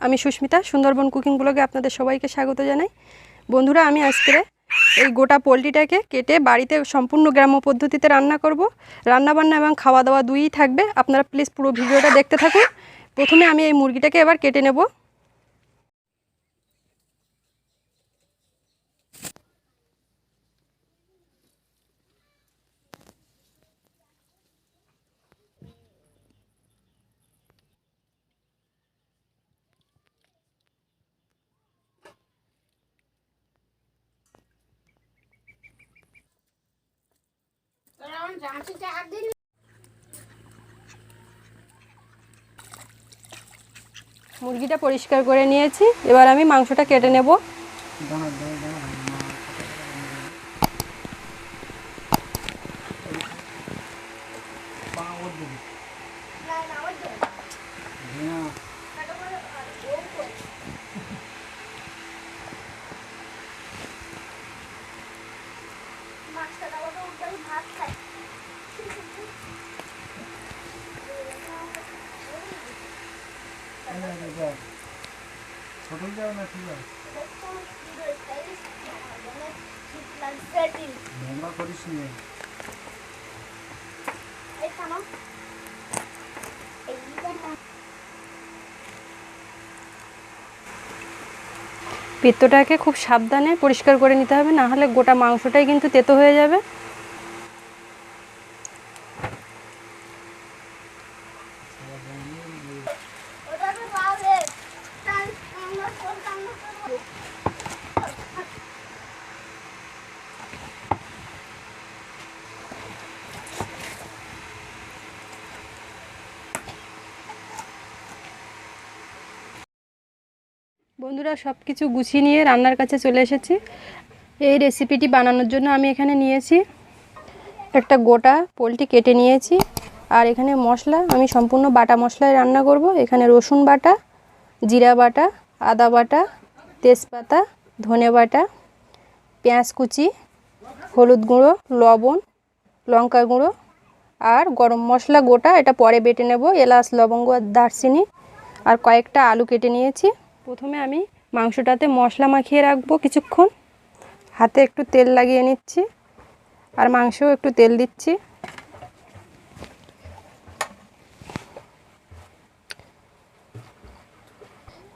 আমি সুস্মিতা সুন্দরবন কুকিং ব্লগে আপনাদের সবাইকে স্বাগত জানাই। বন্ধুরা, আমি আজকে এই গোটা পোলট্রিটাকে কেটে বাড়িতে সম্পূর্ণ গ্রাম্য পদ্ধতিতে রান্না করব। রান্নাবান্না এবং খাওয়া দাওয়া দুইই থাকবে। আপনারা প্লিজ পুরো ভিডিওটা দেখতে থাকুন। প্রথমে আমি এই মুরগিটাকে এবার কেটে নেব। মুরগিটা পরিষ্কার করে নিয়েছি, এবার আমি মাংসটা কেটে নেব। পিত্তটাকে খুব সাবধানে পরিষ্কার করে নিতে হবে, না হলে গোটা মাংসটাই কিন্তু তেতো হয়ে যাবে। বন্ধুরা, সব কিছু গুছিয়ে নিয়ে রান্নার কাছে চলে এসেছি। এই রেসিপিটি বানানোর জন্য আমি এখানে নিয়েছি একটা গোটা পোলট্রি কেটে নিয়েছি, আর এখানে মশলা আমি সম্পূর্ণ বাটা মশলায় রান্না করব। এখানে রসুন বাটা, জিরা বাটা, আদা বাটা, তেজপাতা, ধনে বাটা, পেঁয়াজ কুচি, হলুদ গুঁড়ো, লবণ, লঙ্কা গুঁড়ো আর গরম মশলা গোটা, এটা পরে বেটে নেব। এলাচ, লবঙ্গ আর দারচিনি আর কয়েকটা আলু কেটে নিয়েছি। প্রথমে আমি মাংসটাতে মশলা মাখিয়ে রাখবো কিছুক্ষণ। হাতে একটু তেল লাগিয়ে নিচ্ছি আর মাংসেও একটু তেল দিচ্ছি।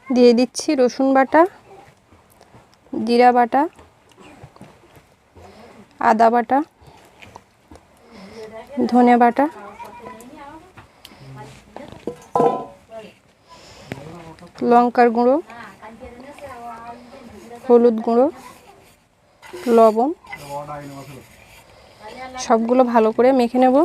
দিয়ে দিচ্ছি রসুন বাটা, জিরা বাটা, আদা বাটা, ধনে বাটা, লঙ্কার গুঁড়ো, হলুদ গুঁড়ো, লবণ, সবগুলো ভালো করে মেখে নেব।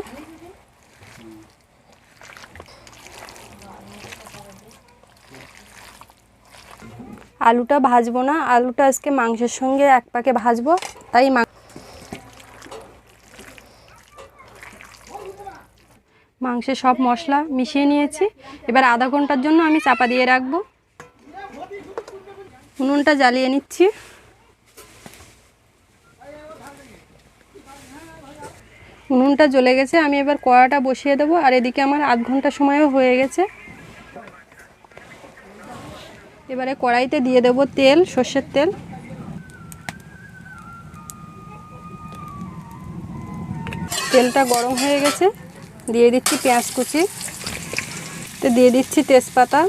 আলুটা ভাজবো না, আলুটা আজকে মাংসের সঙ্গে এক পাকে ভাজবো, তাই মাংসে সব মশলা মিশিয়ে নিয়েছি। এবার আধা ঘন্টার জন্য আমি চাপা দিয়ে রাখবো। উনুনটা জ্বালিয়ে নিচ্ছি। উনুনটা জ্বলে গেছে, আমি এবার কড়াটা বসিয়ে দেবো। আর এদিকে আমার আধ ঘন্টা সময়ও হয়ে গেছে। এবারে কড়াইতে দিয়ে দেবো তেল, সর্ষের তেল। তেলটা গরম হয়ে গেছে, দিয়ে দিচ্ছি পেঁয়াজ কুচি, দিয়ে দিচ্ছি তেজপাতা।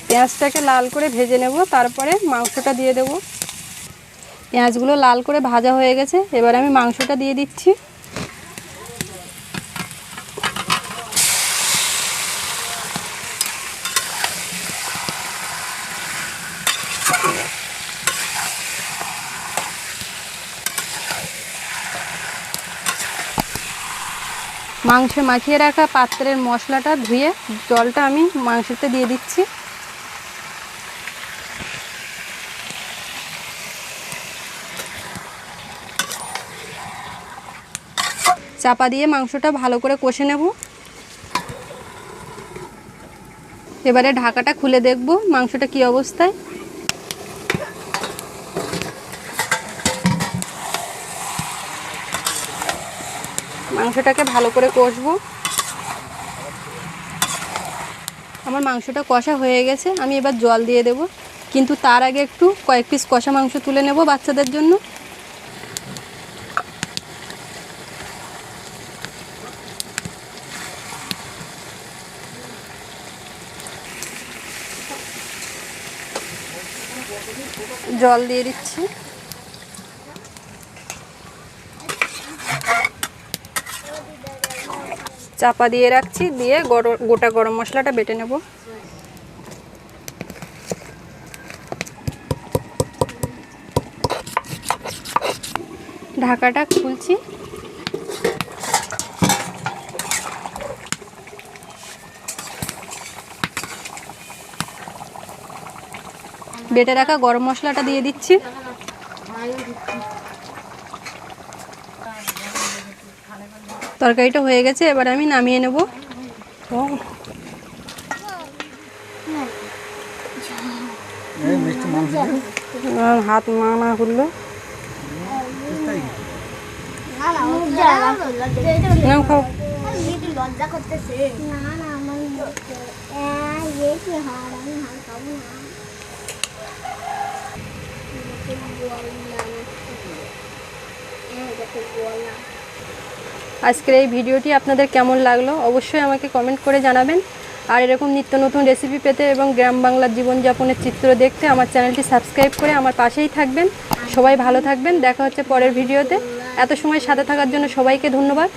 পেঁয়াজটাকে লাল করে ভেজে নেব, তারপরে মাংসটা দিয়ে দেব। পেঁয়াজগুলো লাল করে ভাজা হয়ে গেছে, এবার আমি মাংসটা দিয়ে দিচ্ছি। মাংসে মাখিয়ে রাখা পাত্রের মশলাটা ধুয়ে জলটা আমি মাংসতে দিয়ে দিচ্ছি। চাপা দিয়ে মাংসটা ভালো করে কষে নেব। এবারে ঢাকাটা খুলে দেখব মাংসটা কি অবস্থায়। মাংসটাকে ভালো করে কষবো। আমার মাংসটা কষা হয়ে গেছে, আমি এবার জল দিয়ে দেব, কিন্তু তার আগে একটু কয়েক পিস কষা মাংস তুলে নেব বাচ্চাদের জন্য। জল দিয়ে দিচ্ছি। চাপা দিয়ে রাখছি, দিয়ে গোটা গরম মশলাটা বেটে নেব। ঢাকাটা খুলছি। বেটে রাখা গরম মশলাটা দিয়ে দিচ্ছি। তরকারিটা হয়ে গেছে, এবার আমি নামিয়ে নেব। হাত মানা করলো, খাও। লজ্জা করতেছে। আজকের এই ভিডিওটি আপনাদের কেমন লাগলো অবশ্যই আমাকে কমেন্ট করে জানাবেন। আর এরকম নিত্য নতুন রেসিপি পেতে এবং গ্রাম বাংলার জীবনযাপনের চিত্র দেখতে আমার চ্যানেলটি সাবস্ক্রাইব করে আমার পাশেই থাকবেন। সবাই ভালো থাকবেন, দেখা হচ্ছে পরের ভিডিওতে। এত সময় সাথে থাকার জন্য সবাইকে ধন্যবাদ।